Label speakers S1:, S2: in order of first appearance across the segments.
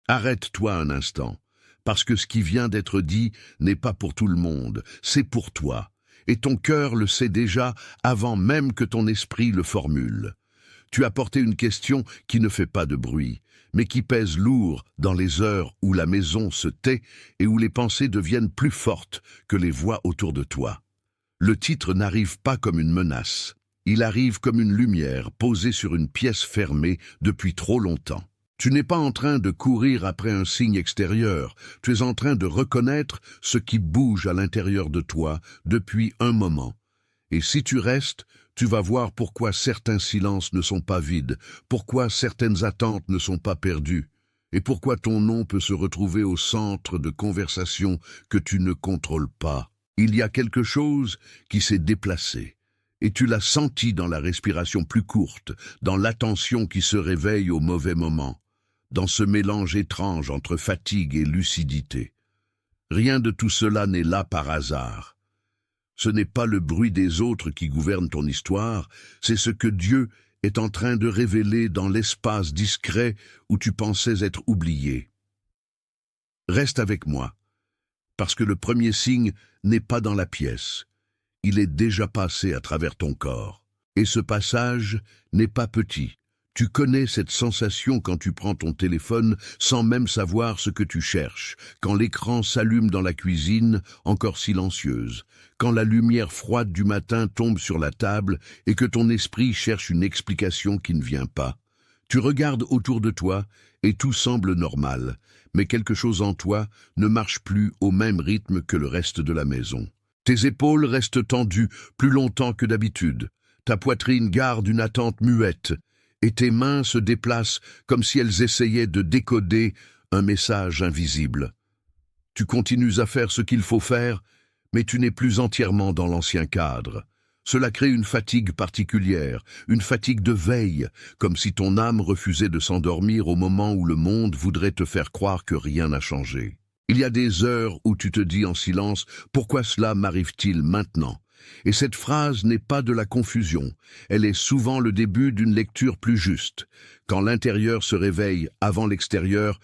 S1: Arrête-toi un instant, parce que ce qui vient d'être dit n'est pas pour tout le monde, c'est pour toi. Et ton cœur le sait déjà avant même que ton esprit le formule. Tu as porté une question qui ne fait pas de bruit, mais qui pèse lourd dans les heures où la maison se tait et où les pensées deviennent plus fortes que les voix autour de toi. Le titre n'arrive pas comme une menace. Il arrive comme une lumière posée sur une pièce fermée depuis trop longtemps. Tu n'es pas en train de courir après un signe extérieur, tu es en train de reconnaître ce qui bouge à l'intérieur de toi depuis un moment. Et si tu restes, tu vas voir pourquoi certains silences ne sont pas vides, pourquoi certaines attentes ne sont pas perdues, et pourquoi ton nom peut se retrouver au centre de conversations que tu ne contrôles pas. Il y a quelque chose qui s'est déplacé, et tu l'as senti dans la respiration plus courte, dans l'attention qui se réveille au mauvais moment, dans ce mélange étrange entre fatigue et lucidité. Rien de tout cela n'est là par hasard. Ce n'est pas le bruit des autres qui gouverne ton histoire, c'est ce que Dieu est en train de révéler dans l'espace discret où tu pensais être oublié. Reste avec moi, parce que le premier signe n'est pas dans la pièce. Il est déjà passé à travers ton corps. Et ce passage n'est pas petit. Tu connais cette sensation quand tu prends ton téléphone sans même savoir ce que tu cherches, quand l'écran s'allume dans la cuisine, encore silencieuse, quand la lumière froide du matin tombe sur la table et que ton esprit cherche une explication qui ne vient pas. Tu regardes autour de toi et tout semble normal, mais quelque chose en toi ne marche plus au même rythme que le reste de la maison. Tes épaules restent tendues plus longtemps que d'habitude, ta poitrine garde une attente muette, et tes mains se déplacent comme si elles essayaient de décoder un message invisible. Tu continues à faire ce qu'il faut faire, mais tu n'es plus entièrement dans l'ancien cadre. Cela crée une fatigue particulière, une fatigue de veille, comme si ton âme refusait de s'endormir au moment où le monde voudrait te faire croire que rien n'a changé. Il y a des heures où tu te dis en silence « Pourquoi cela m'arrive-t-il maintenant ?» Et cette phrase n'est pas de la confusion, elle est souvent le début d'une lecture plus juste. Quand l'intérieur se réveille avant l'extérieur,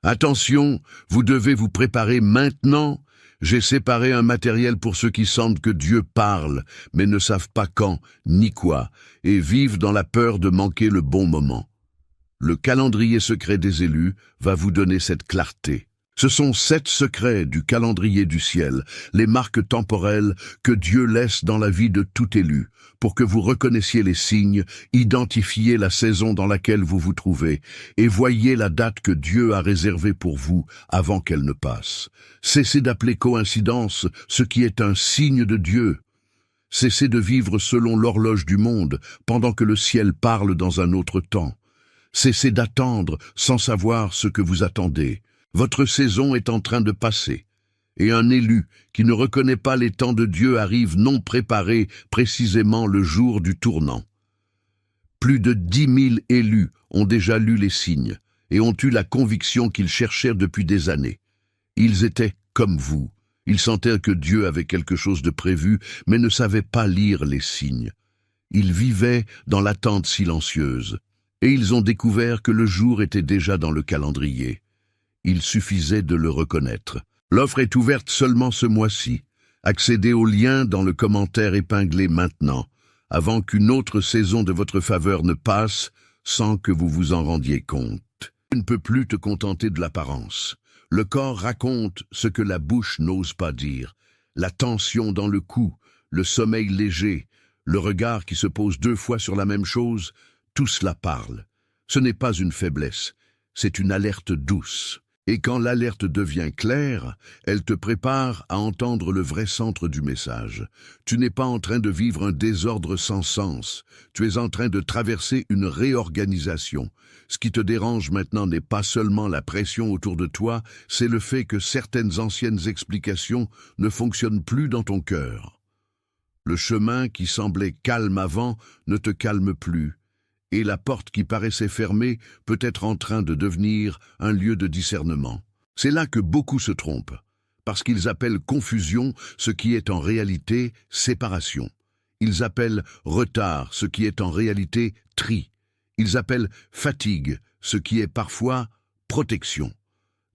S1: attention, vous devez vous préparer maintenant. J'ai séparé un matériel pour ceux qui sentent que Dieu parle, mais ne savent pas quand, ni quoi, et vivent dans la peur de manquer le bon moment. Le calendrier secret des élus va vous donner cette clarté. Ce sont 7 secrets du calendrier du ciel, les marques temporelles que Dieu laisse dans la vie de tout élu, pour que vous reconnaissiez les signes, identifiez la saison dans laquelle vous vous trouvez, et voyez la date que Dieu a réservée pour vous avant qu'elle ne passe. Cessez d'appeler coïncidence ce qui est un signe de Dieu. Cessez de vivre selon l'horloge du monde, pendant que le ciel parle dans un autre temps. Cessez d'attendre sans savoir ce que vous attendez. Votre saison est en train de passer, et un élu qui ne reconnaît pas les temps de Dieu arrive non préparé précisément le jour du tournant. Plus de 10 000 élus ont déjà lu les signes et ont eu la conviction qu'ils cherchèrent depuis des années. Ils étaient comme vous, ils sentaient que Dieu avait quelque chose de prévu, mais ne savaient pas lire les signes. Ils vivaient dans l'attente silencieuse, et ils ont découvert que le jour était déjà dans le calendrier. Il suffisait de le reconnaître. L'offre est ouverte seulement ce mois-ci. Accédez au lien dans le commentaire épinglé maintenant, avant qu'une autre saison de votre faveur ne passe sans que vous vous en rendiez compte. Tu ne peux plus te contenter de l'apparence. Le corps raconte ce que la bouche n'ose pas dire. La tension dans le cou, le sommeil léger, le regard qui se pose 2 fois sur la même chose, tout cela parle. Ce n'est pas une faiblesse, c'est une alerte douce. Et quand l'alerte devient claire, elle te prépare à entendre le vrai centre du message. Tu n'es pas en train de vivre un désordre sans sens, tu es en train de traverser une réorganisation. Ce qui te dérange maintenant n'est pas seulement la pression autour de toi, c'est le fait que certaines anciennes explications ne fonctionnent plus dans ton cœur. Le chemin qui semblait calme avant ne te calme plus. Et la porte qui paraissait fermée peut être en train de devenir un lieu de discernement. C'est là que beaucoup se trompent. parce qu'ils appellent confusion ce qui est en réalité séparation. Ils appellent retard ce qui est en réalité tri. Ils appellent fatigue ce qui est parfois protection.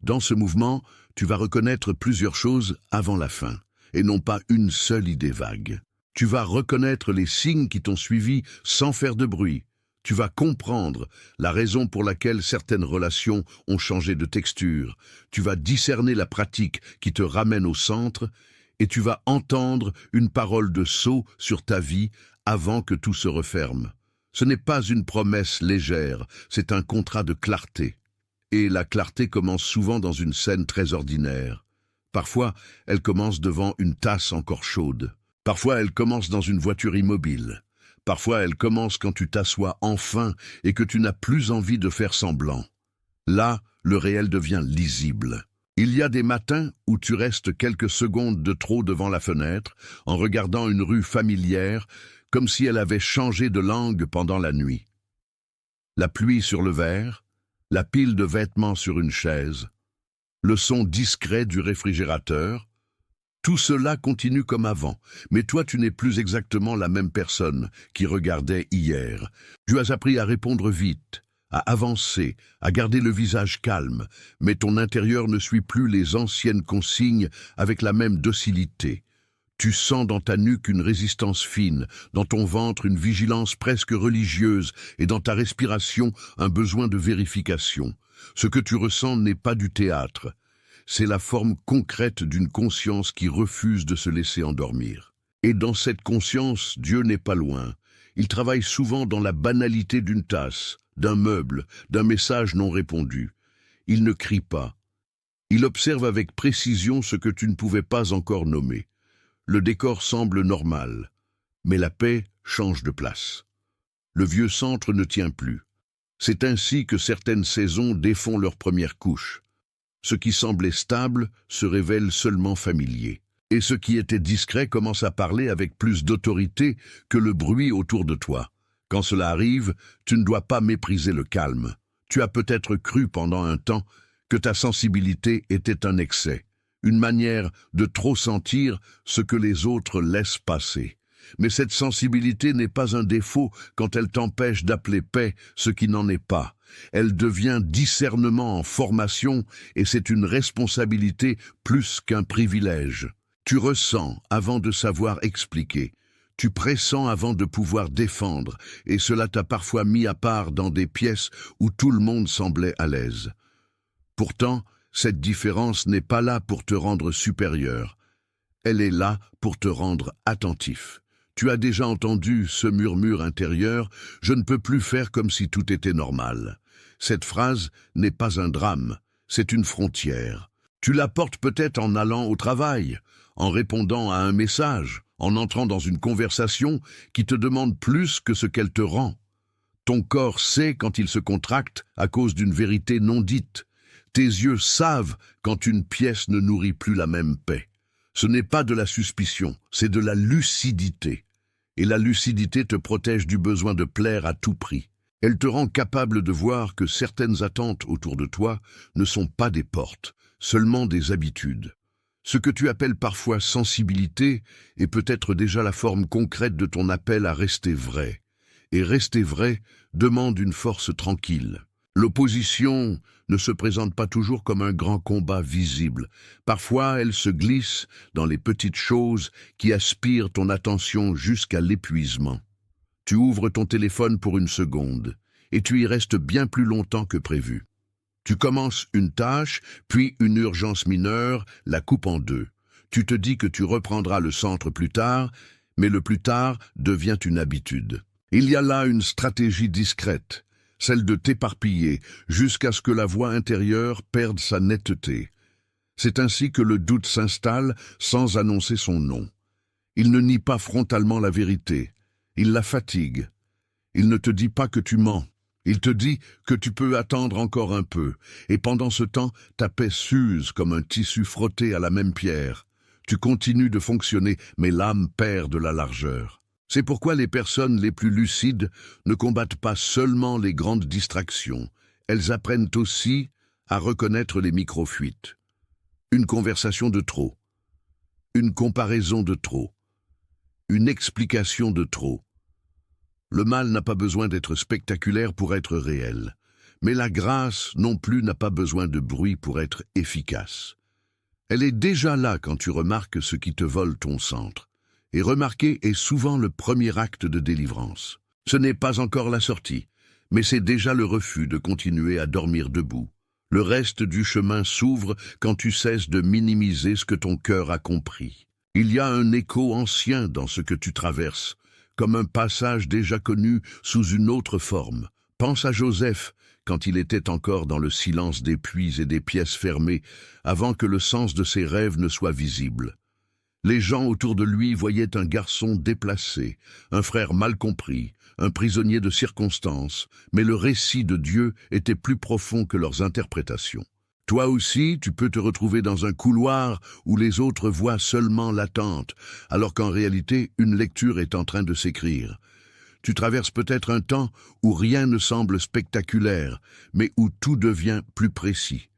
S1: Dans ce mouvement, tu vas reconnaître plusieurs choses avant la fin, et non pas une seule idée vague. Tu vas reconnaître les signes qui t'ont suivi sans faire de bruit. Tu vas comprendre la raison pour laquelle certaines relations ont changé de texture. Tu vas discerner la pratique qui te ramène au centre et tu vas entendre une parole de sceau sur ta vie avant que tout se referme. Ce n'est pas une promesse légère, c'est un contrat de clarté. Et la clarté commence souvent dans une scène très ordinaire. Parfois, elle commence devant une tasse encore chaude. Parfois, elle commence dans une voiture immobile. Parfois, elle commence quand tu t'assois enfin et que tu n'as plus envie de faire semblant. Là, le réel devient lisible. Il y a des matins où tu restes quelques secondes de trop devant la fenêtre, en regardant une rue familière, comme si elle avait changé de langue pendant la nuit. La pluie sur le verre, la pile de vêtements sur une chaise, le son discret du réfrigérateur, tout cela continue comme avant, mais toi tu n'es plus exactement la même personne qui regardait hier. Tu as appris à répondre vite, à avancer, à garder le visage calme, mais ton intérieur ne suit plus les anciennes consignes avec la même docilité. Tu sens dans ta nuque une résistance fine, dans ton ventre une vigilance presque religieuse et dans ta respiration un besoin de vérification. Ce que tu ressens n'est pas du théâtre. C'est la forme concrète d'une conscience qui refuse de se laisser endormir. Et dans cette conscience, Dieu n'est pas loin. Il travaille souvent dans la banalité d'une tasse, d'un meuble, d'un message non répondu. Il ne crie pas. Il observe avec précision ce que tu ne pouvais pas encore nommer. Le décor semble normal, mais la paix change de place. Le vieux centre ne tient plus. C'est ainsi que certaines saisons défont leur première couche. Ce qui semblait stable se révèle seulement familier. Et ce qui était discret commence à parler avec plus d'autorité que le bruit autour de toi. Quand cela arrive, tu ne dois pas mépriser le calme. Tu as peut-être cru pendant un temps que ta sensibilité était un excès, une manière de trop sentir ce que les autres laissent passer. Mais cette sensibilité n'est pas un défaut quand elle t'empêche d'appeler paix ce qui n'en est pas. Elle devient discernement en formation et c'est une responsabilité plus qu'un privilège. Tu ressens avant de savoir expliquer. Tu pressens avant de pouvoir défendre et cela t'a parfois mis à part dans des pièces où tout le monde semblait à l'aise. Pourtant, cette différence n'est pas là pour te rendre supérieur. Elle est là pour te rendre attentif. Tu as déjà entendu ce murmure intérieur « Je ne peux plus faire comme si tout était normal ». Cette phrase n'est pas un drame, c'est une frontière. Tu la portes peut-être en allant au travail, en répondant à un message, en entrant dans une conversation qui te demande plus que ce qu'elle te rend. Ton corps sait quand il se contracte à cause d'une vérité non dite. Tes yeux savent quand une pièce ne nourrit plus la même paix. Ce n'est pas de la suspicion, c'est de la lucidité. Et la lucidité te protège du besoin de plaire à tout prix. Elle te rend capable de voir que certaines attentes autour de toi ne sont pas des portes, seulement des habitudes. Ce que tu appelles parfois sensibilité est peut-être déjà la forme concrète de ton appel à rester vrai. Et rester vrai demande une force tranquille. L'opposition ne se présente pas toujours comme un grand combat visible. Parfois, elle se glisse dans les petites choses qui aspirent ton attention jusqu'à l'épuisement. Tu ouvres ton téléphone pour une seconde, et tu y restes bien plus longtemps que prévu. Tu commences une tâche, puis une urgence mineure la coupe en deux. Tu te dis que tu reprendras le centre plus tard, mais le plus tard devient une habitude. Il y a là une stratégie discrète, celle de t'éparpiller jusqu'à ce que la voix intérieure perde sa netteté. C'est ainsi que le doute s'installe sans annoncer son nom. Il ne nie pas frontalement la vérité. Il la fatigue. Il ne te dit pas que tu mens. Il te dit que tu peux attendre encore un peu, et pendant ce temps, ta paix s'use comme un tissu frotté à la même pierre. Tu continues de fonctionner, mais l'âme perd de la largeur. C'est pourquoi les personnes les plus lucides ne combattent pas seulement les grandes distractions. Elles apprennent aussi à reconnaître les micro-fuites. Une conversation de trop. Une comparaison de trop. Une explication de trop. Le mal n'a pas besoin d'être spectaculaire pour être réel. Mais la grâce non plus n'a pas besoin de bruit pour être efficace. Elle est déjà là quand tu remarques ce qui te vole ton centre. Et remarquer est souvent le premier acte de délivrance. Ce n'est pas encore la sortie, mais c'est déjà le refus de continuer à dormir debout. Le reste du chemin s'ouvre quand tu cesses de minimiser ce que ton cœur a compris. Il y a un écho ancien dans ce que tu traverses, comme un passage déjà connu sous une autre forme. Pense à Joseph, quand il était encore dans le silence des puits et des pièces fermées, avant que le sens de ses rêves ne soit visible. Les gens autour de lui voyaient un garçon déplacé, un frère mal compris, un prisonnier de circonstances, mais le récit de Dieu était plus profond que leurs interprétations. Toi aussi, tu peux te retrouver dans un couloir où les autres voient seulement l'attente, alors qu'en réalité, une lecture est en train de s'écrire. Tu traverses peut-être un temps où rien ne semble spectaculaire, mais où tout devient plus précis.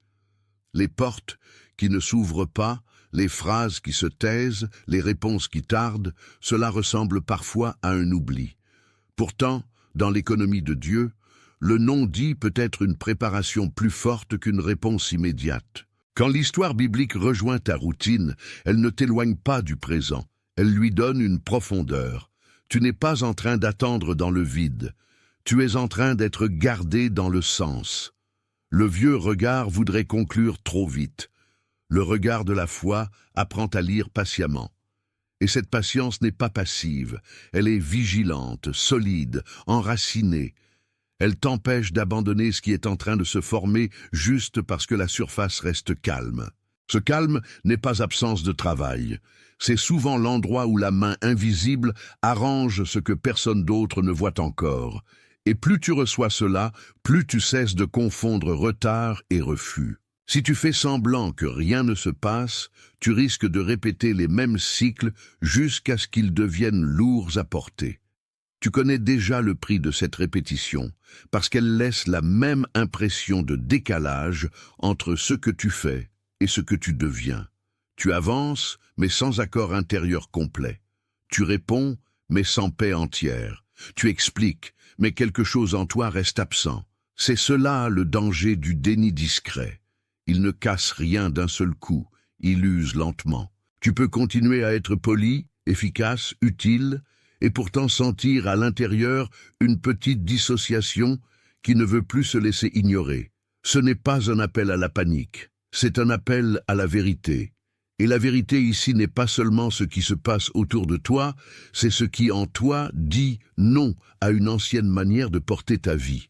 S1: Les portes qui ne s'ouvrent pas, les phrases qui se taisent, les réponses qui tardent, cela ressemble parfois à un oubli. Pourtant, dans l'économie de Dieu, le non-dit peut être une préparation plus forte qu'une réponse immédiate. Quand l'histoire biblique rejoint ta routine, elle ne t'éloigne pas du présent, elle lui donne une profondeur. Tu n'es pas en train d'attendre dans le vide, tu es en train d'être gardé dans le sens. Le vieux regard voudrait conclure trop vite. Le regard de la foi apprend à lire patiemment. Et cette patience n'est pas passive, elle est vigilante, solide, enracinée. Elle t'empêche d'abandonner ce qui est en train de se former juste parce que la surface reste calme. Ce calme n'est pas absence de travail. C'est souvent l'endroit où la main invisible arrange ce que personne d'autre ne voit encore. Et plus tu reçois cela, plus tu cesses de confondre retard et refus. Si tu fais semblant que rien ne se passe, tu risques de répéter les mêmes cycles jusqu'à ce qu'ils deviennent lourds à porter. Tu connais déjà le prix de cette répétition, parce qu'elle laisse la même impression de décalage entre ce que tu fais et ce que tu deviens. Tu avances, mais sans accord intérieur complet. Tu réponds, mais sans paix entière. Tu expliques, mais quelque chose en toi reste absent. C'est cela le danger du déni discret. Il ne casse rien d'un seul coup, il use lentement. Tu peux continuer à être poli, efficace, utile, et pourtant sentir à l'intérieur une petite dissociation qui ne veut plus se laisser ignorer. Ce n'est pas un appel à la panique, c'est un appel à la vérité. Et la vérité ici n'est pas seulement ce qui se passe autour de toi, c'est ce qui en toi dit non à une ancienne manière de porter ta vie.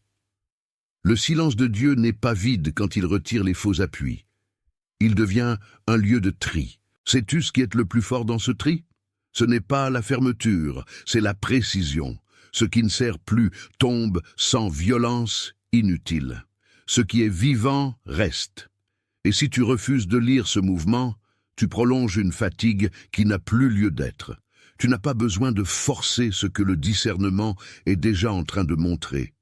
S1: Le silence de Dieu n'est pas vide quand il retire les faux appuis. Il devient un lieu de tri. Sais-tu ce qui est le plus fort dans ce tri? Ce n'est pas la fermeture, c'est la précision. Ce qui ne sert plus tombe sans violence inutile. Ce qui est vivant reste. Et si tu refuses de lire ce mouvement, tu prolonges une fatigue qui n'a plus lieu d'être. Tu n'as pas besoin de forcer ce que le discernement est déjà en train de montrer.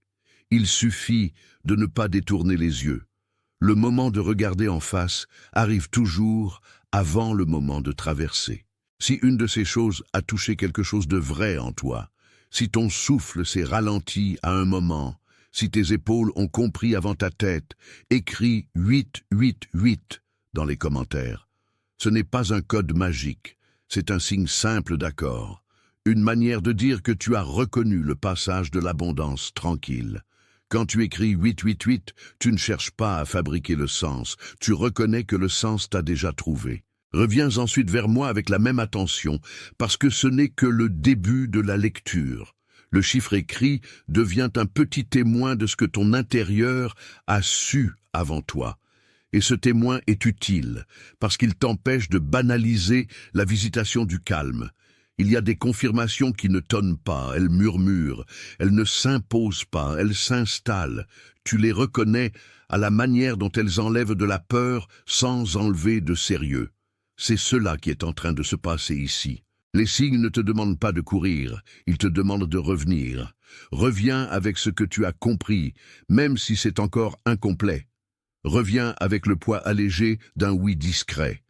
S1: Il suffit de ne pas détourner les yeux. Le moment de regarder en face arrive toujours avant le moment de traverser. Si une de ces choses a touché quelque chose de vrai en toi, si ton souffle s'est ralenti à un moment, si tes épaules ont compris avant ta tête, écris 888 dans les commentaires. Ce n'est pas un code magique, c'est un signe simple d'accord, une manière de dire que tu as reconnu le passage de l'abondance tranquille. Quand tu écris 888, tu ne cherches pas à fabriquer le sens, tu reconnais que le sens t'a déjà trouvé. Reviens ensuite vers moi avec la même attention, parce que ce n'est que le début de la lecture. Le chiffre écrit devient un petit témoin de ce que ton intérieur a su avant toi. Et ce témoin est utile, parce qu'il t'empêche de banaliser la visitation du calme. Il y a des confirmations qui ne tonnent pas, elles murmurent, elles ne s'imposent pas, elles s'installent. Tu les reconnais à la manière dont elles enlèvent de la peur sans enlever de sérieux. C'est cela qui est en train de se passer ici. Les signes ne te demandent pas de courir, ils te demandent de revenir. Reviens avec ce que tu as compris, même si c'est encore incomplet. Reviens avec le poids allégé d'un oui discret.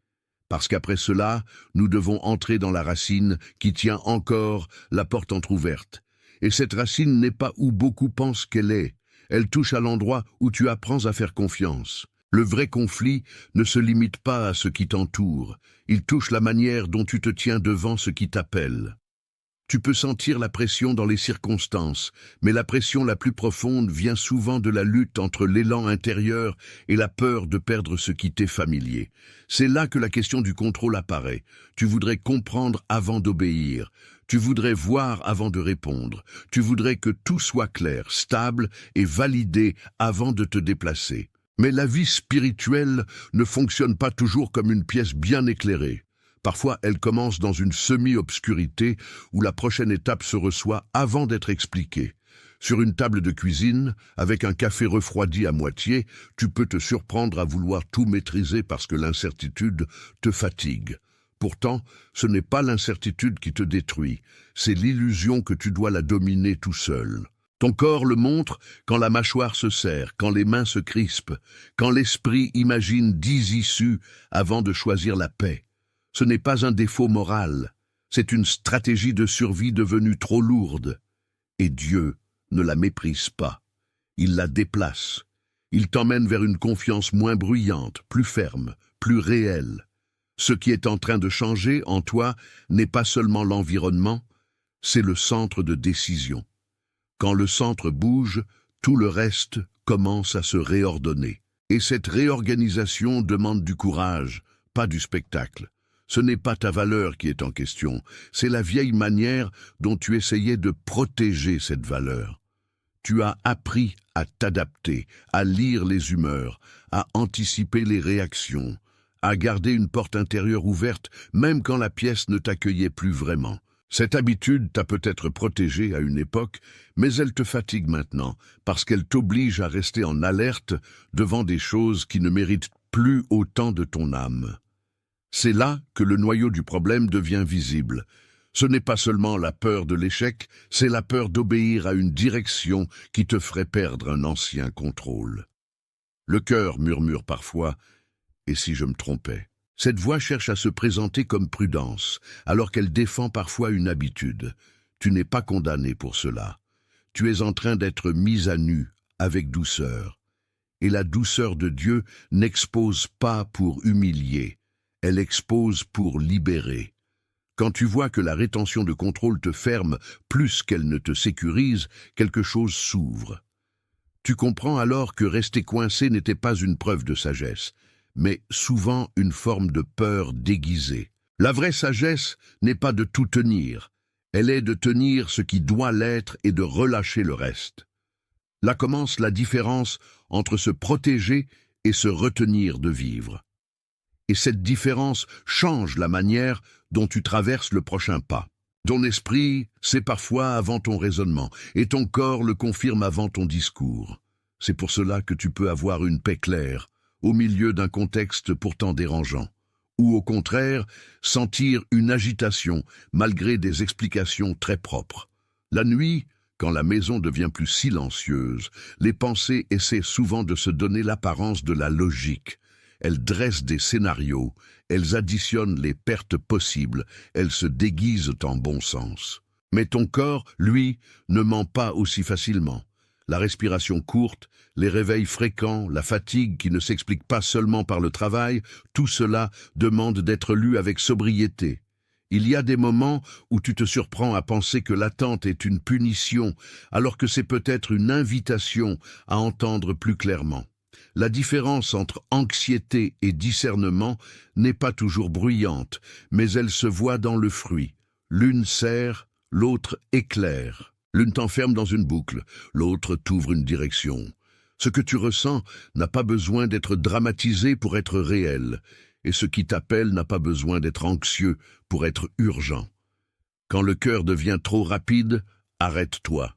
S1: Parce qu'après cela, nous devons entrer dans la racine qui tient encore la porte entr'ouverte. Et cette racine n'est pas où beaucoup pensent qu'elle est. Elle touche à l'endroit où tu apprends à faire confiance. Le vrai conflit ne se limite pas à ce qui t'entoure. Il touche la manière dont tu te tiens devant ce qui t'appelle. Tu peux sentir la pression dans les circonstances, mais la pression la plus profonde vient souvent de la lutte entre l'élan intérieur et la peur de perdre ce qui t'est familier. C'est là que la question du contrôle apparaît. Tu voudrais comprendre avant d'obéir. Tu voudrais voir avant de répondre. Tu voudrais que tout soit clair, stable et validé avant de te déplacer. Mais la vie spirituelle ne fonctionne pas toujours comme une pièce bien éclairée. Parfois, elle commence dans une semi-obscurité où la prochaine étape se reçoit avant d'être expliquée. Sur une table de cuisine, avec un café refroidi à moitié, tu peux te surprendre à vouloir tout maîtriser parce que l'incertitude te fatigue. Pourtant, ce n'est pas l'incertitude qui te détruit, c'est l'illusion que tu dois la dominer tout seul. Ton corps le montre quand la mâchoire se serre, quand les mains se crispent, quand l'esprit imagine 10 issues avant de choisir la paix. Ce n'est pas un défaut moral, c'est une stratégie de survie devenue trop lourde. Et Dieu ne la méprise pas, il la déplace. Il t'emmène vers une confiance moins bruyante, plus ferme, plus réelle. Ce qui est en train de changer en toi n'est pas seulement l'environnement, c'est le centre de décision. Quand le centre bouge, tout le reste commence à se réordonner. Et cette réorganisation demande du courage, pas du spectacle. Ce n'est pas ta valeur qui est en question, c'est la vieille manière dont tu essayais de protéger cette valeur. Tu as appris à t'adapter, à lire les humeurs, à anticiper les réactions, à garder une porte intérieure ouverte même quand la pièce ne t'accueillait plus vraiment. Cette habitude t'a peut-être protégé à une époque, mais elle te fatigue maintenant parce qu'elle t'oblige à rester en alerte devant des choses qui ne méritent plus autant de ton âme. C'est là que le noyau du problème devient visible. Ce n'est pas seulement la peur de l'échec, c'est la peur d'obéir à une direction qui te ferait perdre un ancien contrôle. Le cœur murmure parfois « et si je me trompais ?» Cette voix cherche à se présenter comme prudence, alors qu'elle défend parfois une habitude. Tu n'es pas condamné pour cela. Tu es en train d'être mis à nu, avec douceur. Et la douceur de Dieu n'expose pas pour humilier. Elle expose pour libérer. Quand tu vois que la rétention de contrôle te ferme plus qu'elle ne te sécurise, quelque chose s'ouvre. Tu comprends alors que rester coincé n'était pas une preuve de sagesse, mais souvent une forme de peur déguisée. La vraie sagesse n'est pas de tout tenir, elle est de tenir ce qui doit l'être et de relâcher le reste. Là commence la différence entre se protéger et se retenir de vivre. Et cette différence change la manière dont tu traverses le prochain pas. Ton esprit, c'est parfois avant ton raisonnement, et ton corps le confirme avant ton discours. C'est pour cela que tu peux avoir une paix claire, au milieu d'un contexte pourtant dérangeant, ou au contraire, sentir une agitation malgré des explications très propres. La nuit, quand la maison devient plus silencieuse, les pensées essaient souvent de se donner l'apparence de la logique. Elles dressent des scénarios, elles additionnent les pertes possibles, elles se déguisent en bon sens. Mais ton corps, lui, ne ment pas aussi facilement. La respiration courte, les réveils fréquents, la fatigue qui ne s'explique pas seulement par le travail, tout cela demande d'être lu avec sobriété. Il y a des moments où tu te surprends à penser que l'attente est une punition, alors que c'est peut-être une invitation à entendre plus clairement. La différence entre anxiété et discernement n'est pas toujours bruyante, mais elle se voit dans le fruit. L'une serre, l'autre éclaire. L'une t'enferme dans une boucle, l'autre t'ouvre une direction. Ce que tu ressens n'a pas besoin d'être dramatisé pour être réel, et ce qui t'appelle n'a pas besoin d'être anxieux pour être urgent. Quand le cœur devient trop rapide, arrête-toi.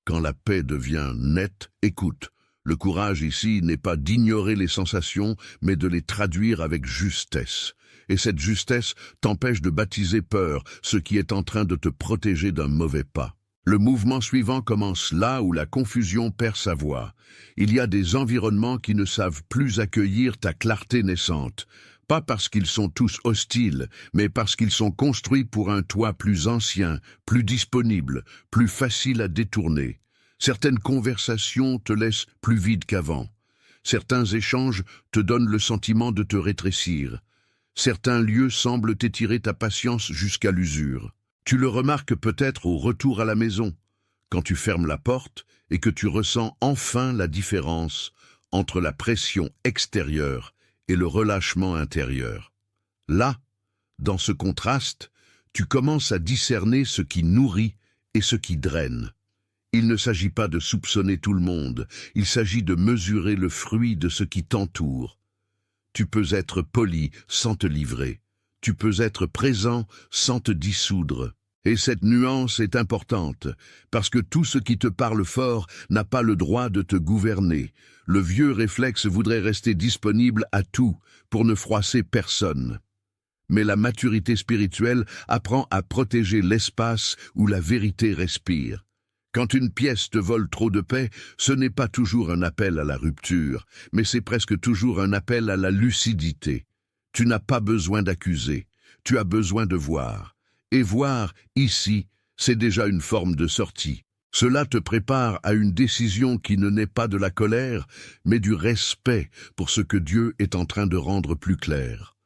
S1: Quand la paix devient nette, écoute. Le courage ici n'est pas d'ignorer les sensations, mais de les traduire avec justesse. Et cette justesse t'empêche de baptiser peur, ce qui est en train de te protéger d'un mauvais pas. Le mouvement suivant commence là où la confusion perd sa voix. Il y a des environnements qui ne savent plus accueillir ta clarté naissante. Pas parce qu'ils sont tous hostiles, mais parce qu'ils sont construits pour un toit plus ancien, plus disponible, plus facile à détourner. Certaines conversations te laissent plus vide qu'avant. Certains échanges te donnent le sentiment de te rétrécir. Certains lieux semblent t'étirer ta patience jusqu'à l'usure. Tu le remarques peut-être au retour à la maison, quand tu fermes la porte et que tu ressens enfin la différence entre la pression extérieure et le relâchement intérieur. Là, dans ce contraste, tu commences à discerner ce qui nourrit et ce qui draine. Il ne s'agit pas de soupçonner tout le monde, il s'agit de mesurer le fruit de ce qui t'entoure. Tu peux être poli sans te livrer. Tu peux être présent sans te dissoudre. Et cette nuance est importante, parce que tout ce qui te parle fort n'a pas le droit de te gouverner. Le vieux réflexe voudrait rester disponible à tout, pour ne froisser personne. Mais la maturité spirituelle apprend à protéger l'espace où la vérité respire. Quand une pièce te vole trop de paix, ce n'est pas toujours un appel à la rupture, mais c'est presque toujours un appel à la lucidité. Tu n'as pas besoin d'accuser, tu as besoin de voir. Et voir, ici, c'est déjà une forme de sortie. Cela te prépare à une décision qui ne naît pas de la colère, mais du respect pour ce que Dieu est en train de rendre plus clair.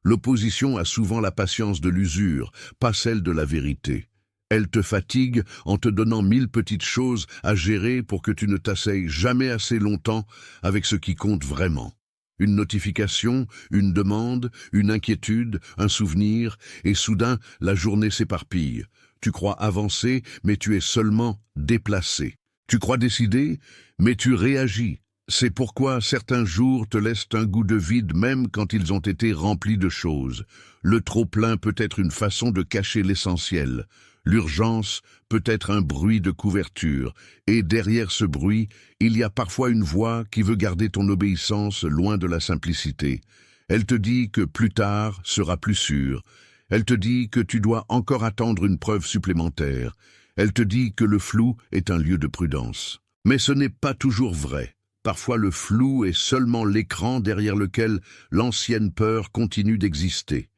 S1: L'opposition a souvent la patience de l'usure, pas celle de la vérité. Elle te fatigue en te donnant 1000 petites choses à gérer pour que tu ne t'asseyes jamais assez longtemps avec ce qui compte vraiment. Une notification, une demande, une inquiétude, un souvenir, et soudain, la journée s'éparpille. Tu crois avancer, mais tu es seulement déplacé. Tu crois décider, mais tu réagis. C'est pourquoi certains jours te laissent un goût de vide même quand ils ont été remplis de choses. Le trop-plein peut être une façon de cacher l'essentiel. L'urgence peut être un bruit de couverture, et derrière ce bruit, il y a parfois une voix qui veut garder ton obéissance loin de la simplicité. Elle te dit que plus tard sera plus sûr. Elle te dit que tu dois encore attendre une preuve supplémentaire. Elle te dit que le flou est un lieu de prudence. Mais ce n'est pas toujours vrai. Parfois le flou est seulement l'écran derrière lequel l'ancienne peur continue d'exister.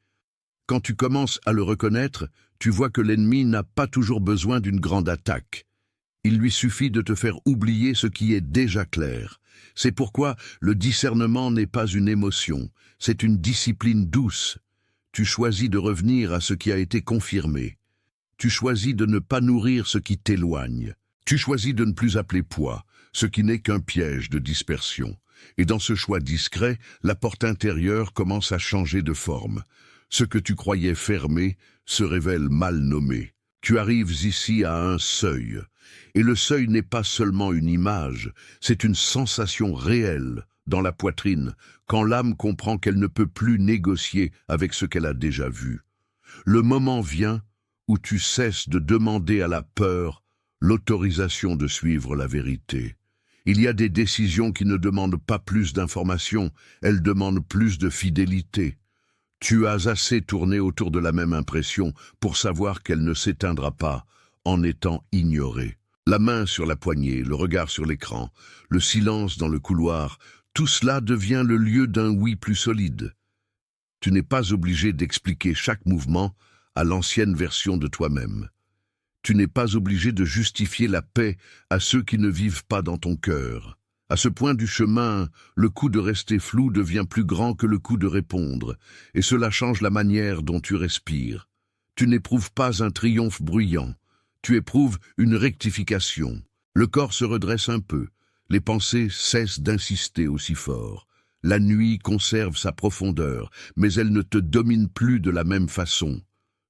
S1: Quand tu commences à le reconnaître, tu vois que l'ennemi n'a pas toujours besoin d'une grande attaque. Il lui suffit de te faire oublier ce qui est déjà clair. C'est pourquoi le discernement n'est pas une émotion, c'est une discipline douce. Tu choisis de revenir à ce qui a été confirmé. Tu choisis de ne pas nourrir ce qui t'éloigne. Tu choisis de ne plus appeler poids, ce qui n'est qu'un piège de dispersion. Et dans ce choix discret, la porte intérieure commence à changer de forme. Ce que tu croyais fermé se révèle mal nommé. Tu arrives ici à un seuil. Et le seuil n'est pas seulement une image, c'est une sensation réelle dans la poitrine, quand l'âme comprend qu'elle ne peut plus négocier avec ce qu'elle a déjà vu. Le moment vient où tu cesses de demander à la peur l'autorisation de suivre la vérité. Il y a des décisions qui ne demandent pas plus d'informations, elles demandent plus de fidélité. Tu as assez tourné autour de la même impression pour savoir qu'elle ne s'éteindra pas en étant ignorée. La main sur la poignée, le regard sur l'écran, le silence dans le couloir, tout cela devient le lieu d'un oui plus solide. Tu n'es pas obligé d'expliquer chaque mouvement à l'ancienne version de toi-même. Tu n'es pas obligé de justifier la paix à ceux qui ne vivent pas dans ton cœur. À ce point du chemin, le coup de rester flou devient plus grand que le coup de répondre, et cela change la manière dont tu respires. Tu n'éprouves pas un triomphe bruyant, tu éprouves une rectification. Le corps se redresse un peu, les pensées cessent d'insister aussi fort. La nuit conserve sa profondeur, mais elle ne te domine plus de la même façon.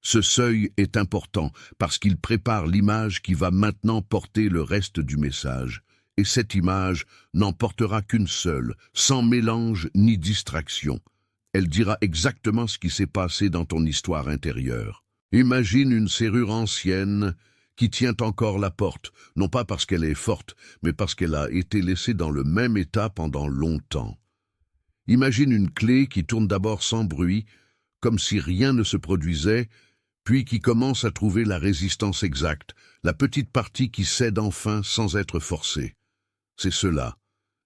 S1: Ce seuil est important parce qu'il prépare l'image qui va maintenant porter le reste du message. Et cette image n'en portera qu'une seule, sans mélange ni distraction. Elle dira exactement ce qui s'est passé dans ton histoire intérieure. Imagine une serrure ancienne qui tient encore la porte, non pas parce qu'elle est forte, mais parce qu'elle a été laissée dans le même état pendant longtemps. Imagine une clé qui tourne d'abord sans bruit, comme si rien ne se produisait, puis qui commence à trouver la résistance exacte, la petite partie qui cède enfin sans être forcée. C'est cela,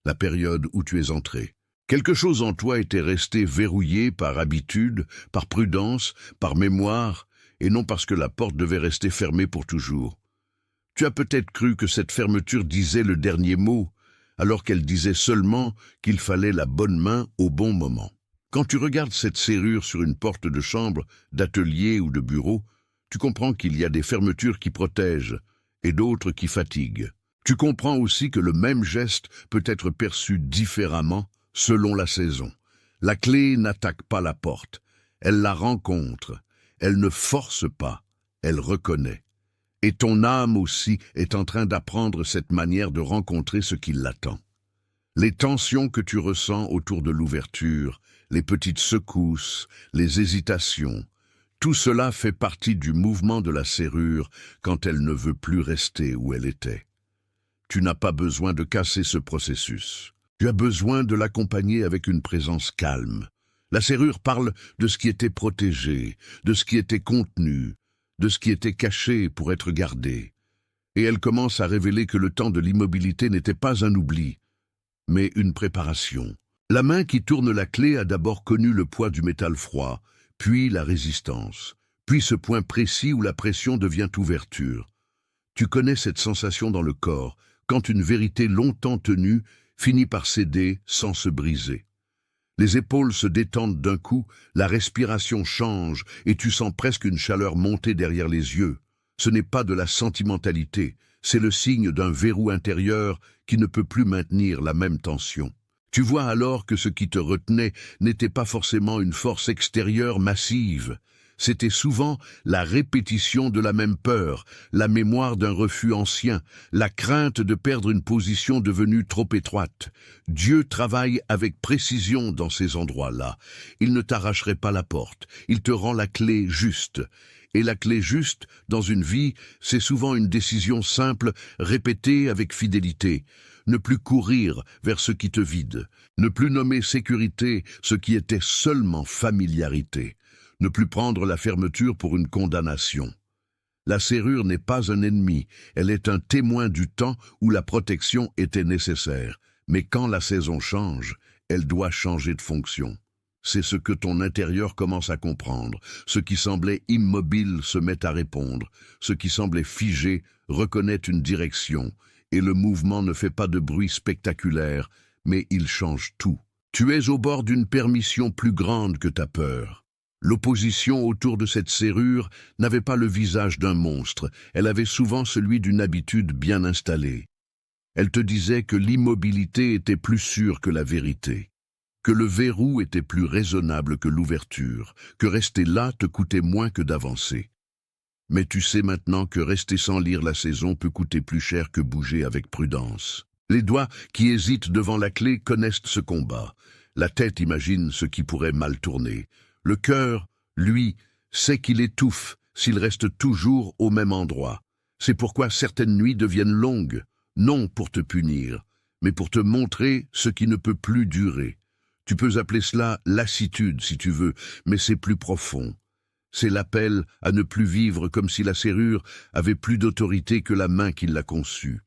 S1: la période où tu es entré. Quelque chose en toi était resté verrouillé par habitude, par prudence, par mémoire, et non parce que la porte devait rester fermée pour toujours. Tu as peut-être cru que cette fermeture disait le dernier mot, alors qu'elle disait seulement qu'il fallait la bonne main au bon moment. Quand tu regardes cette serrure sur une porte de chambre, d'atelier ou de bureau, tu comprends qu'il y a des fermetures qui protègent et d'autres qui fatiguent. Tu comprends aussi que le même geste peut être perçu différemment selon la saison. La clé n'attaque pas la porte, elle la rencontre, elle ne force pas, elle reconnaît. Et ton âme aussi est en train d'apprendre cette manière de rencontrer ce qui l'attend. Les tensions que tu ressens autour de l'ouverture, les petites secousses, les hésitations, tout cela fait partie du mouvement de la serrure quand elle ne veut plus rester où elle était. Tu n'as pas besoin de casser ce processus. Tu as besoin de l'accompagner avec une présence calme. La serrure parle de ce qui était protégé, de ce qui était contenu, de ce qui était caché pour être gardé. Et elle commence à révéler que le temps de l'immobilité n'était pas un oubli, mais une préparation. La main qui tourne la clé a d'abord connu le poids du métal froid, puis la résistance, puis ce point précis où la pression devient ouverture. Tu connais cette sensation dans le corps, quand une vérité longtemps tenue finit par céder sans se briser. Les épaules se détendent d'un coup, la respiration change et tu sens presque une chaleur monter derrière les yeux. Ce n'est pas de la sentimentalité, c'est le signe d'un verrou intérieur qui ne peut plus maintenir la même tension. Tu vois alors que ce qui te retenait n'était pas forcément une force extérieure massive. C'était souvent la répétition de la même peur, la mémoire d'un refus ancien, la crainte de perdre une position devenue trop étroite. Dieu travaille avec précision dans ces endroits-là. Il ne t'arracherait pas la porte, il te rend la clé juste. Et la clé juste, dans une vie, c'est souvent une décision simple, répétée avec fidélité. Ne plus courir vers ce qui te vide, ne plus nommer sécurité ce qui était seulement familiarité. Ne plus prendre la fermeture pour une condamnation. La serrure n'est pas un ennemi, elle est un témoin du temps où la protection était nécessaire. Mais quand la saison change, elle doit changer de fonction. C'est ce que ton intérieur commence à comprendre. Ce qui semblait immobile se met à répondre. Ce qui semblait figé reconnaît une direction. Et le mouvement ne fait pas de bruit spectaculaire, mais il change tout. Tu es au bord d'une permission plus grande que ta peur. L'opposition autour de cette serrure n'avait pas le visage d'un monstre, elle avait souvent celui d'une habitude bien installée. Elle te disait que l'immobilité était plus sûre que la vérité, que le verrou était plus raisonnable que l'ouverture, que rester là te coûtait moins que d'avancer. Mais tu sais maintenant que rester sans lire la saison peut coûter plus cher que bouger avec prudence. Les doigts qui hésitent devant la clé connaissent ce combat. La tête imagine ce qui pourrait mal tourner. Le cœur, lui, sait qu'il étouffe s'il reste toujours au même endroit. C'est pourquoi certaines nuits deviennent longues, non pour te punir, mais pour te montrer ce qui ne peut plus durer. Tu peux appeler cela lassitude si tu veux, mais c'est plus profond. C'est l'appel à ne plus vivre comme si la serrure avait plus d'autorité que la main qui l'a conçue.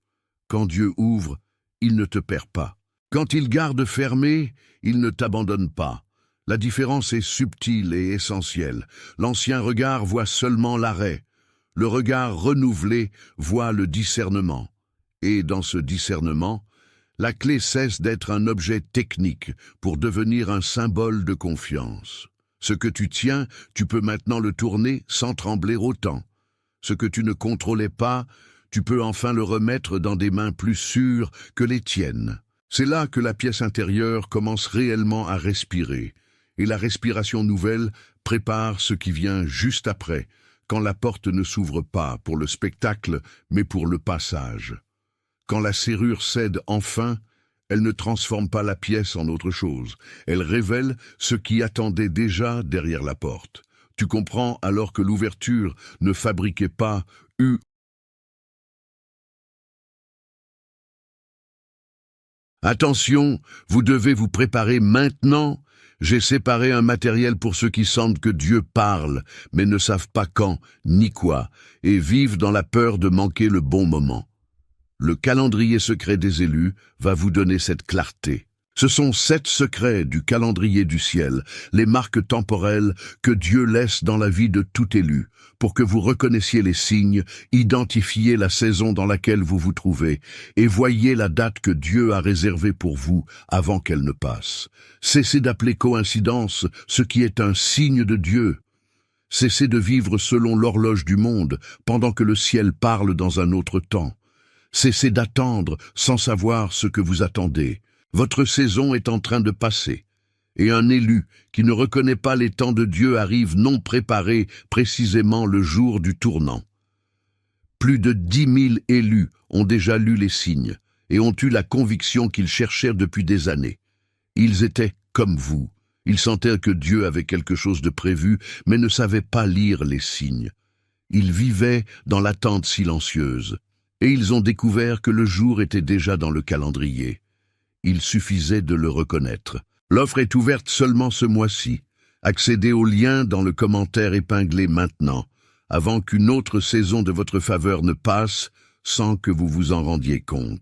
S1: Quand Dieu ouvre, il ne te perd pas. Quand il garde fermé, il ne t'abandonne pas. La différence est subtile et essentielle. L'ancien regard voit seulement l'arrêt. Le regard renouvelé voit le discernement. Et dans ce discernement, la clé cesse d'être un objet technique pour devenir un symbole de confiance. Ce que tu tiens, tu peux maintenant le tourner sans trembler autant. Ce que tu ne contrôlais pas, tu peux enfin le remettre dans des mains plus sûres que les tiennes. C'est là que la pièce intérieure commence réellement à respirer. Et la respiration nouvelle prépare ce qui vient juste après, quand la porte ne s'ouvre pas pour le spectacle, mais pour le passage. Quand la serrure cède enfin, elle ne transforme pas la pièce en autre chose. Elle révèle ce qui attendait déjà derrière la porte. Tu comprends alors que l'ouverture ne fabriquait pas une... Attention, vous devez vous préparer maintenant. J'ai séparé un matériel pour ceux qui sentent que Dieu parle, mais ne savent pas quand ni quoi, et vivent dans la peur de manquer le bon moment. Le calendrier secret des élus va vous donner cette clarté. Ce sont 7 secrets du calendrier du ciel, les marques temporelles que Dieu laisse dans la vie de tout élu, pour que vous reconnaissiez les signes, identifiez la saison dans laquelle vous vous trouvez, et voyez la date que Dieu a réservée pour vous avant qu'elle ne passe. Cessez d'appeler coïncidence ce qui est un signe de Dieu. Cessez de vivre selon l'horloge du monde, pendant que le ciel parle dans un autre temps. Cessez d'attendre sans savoir ce que vous attendez. Votre saison est en train de passer, et un élu qui ne reconnaît pas les temps de Dieu arrive non préparé précisément le jour du tournant. Plus de 10 000 élus ont déjà lu les signes et ont eu la conviction qu'ils cherchaient depuis des années. Ils étaient comme vous. Ils sentaient que Dieu avait quelque chose de prévu, mais ne savaient pas lire les signes. Ils vivaient dans l'attente silencieuse, et ils ont découvert que le jour était déjà dans le calendrier. Il suffisait de le reconnaître. L'offre est ouverte seulement ce mois-ci. Accédez au lien dans le commentaire épinglé maintenant, avant qu'une autre saison de votre faveur ne passe sans que vous vous en rendiez compte.